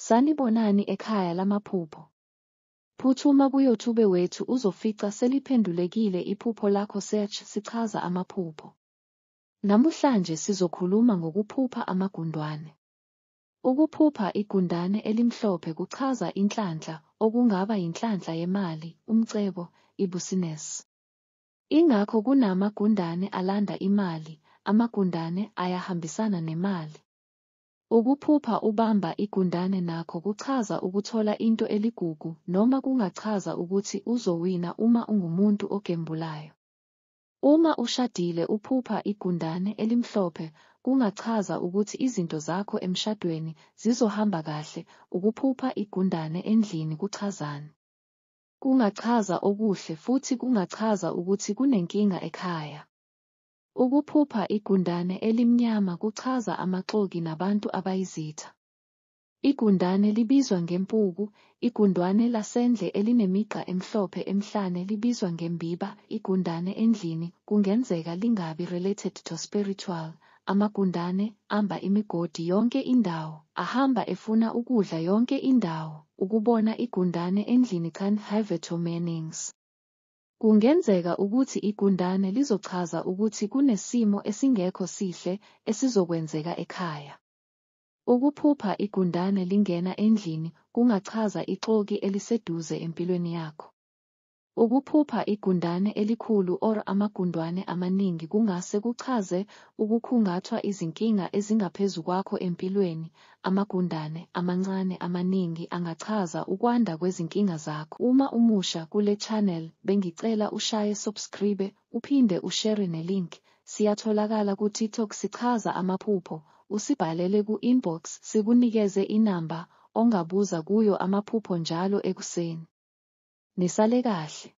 Sanibonani ekhaya lamaphupho. Phuthuma kuYouTube wethu uzofica seliphendulekile iphupho lakho search sichaza amaphupho. Namuhlanje sizokhuluma ngokuphupha amagundwane. Ukuphupha igundane elimhlophe kuchaza inhlanhla, okungaba inhlanhla yemali, umcebo, ibusiness. Ingakho kunamagundane alanda imali, amagundane ayahambisana nemali. Ukuphupha ubamba igundane nakho kuchaza ukuthola into eligugu noma kungachaza ukuthi uzowina uma ungumuntu ogembulayo. Uma ushadile uphupha igundane elimhlophe, kungachaza ukuthi izinto zakho emshadweni zizohamba kahle. Ukuphupha igundane endlini kuchazani? Kungachaza okuhle futhi kungachaza ukuthi kunenkinga ekhaya. Ukuphupha igundane elimnyama kuchaza amaxoki nabantu abayizitha. Igundane libizwa ngempuku, igundane lasendle elinemigqa emhlophe emhlane libizwa ngembiba. Igundane endlini kungenzeka lingabi related to spiritual. Amagundane amba imigodi yonke indawo, ahamba efuna ukudla yonke indawo. Ukubona igundane endlini can have two meanings. Kungenzeka ukuthi igundane lizochaza ukuthi kunesimo esingekho sihle esizokwenzeka ekhaya. Ukuphupha igundane lingena endlini kungachaza ixoki eliseduze empilweni yakho. Ukuphupha igundane elikhulu or amagundwane amaningi kungase kuchaze ukukhungathwa izinkinga ezingaphezu kwakho empilweni. Amagundane amancane amaningi angachaza ukwanda kwezinkinga zakho. Uma umusha kule channel bengicela ushaye subscribe, uphinde ushare nelink. Siyatholakala ku TikTok sichaza amaphupho. Usibhalele ku-inbox sikunikeze inamba ongabuza kuyo amaphupho njalo ekuseni. Nisale kahle.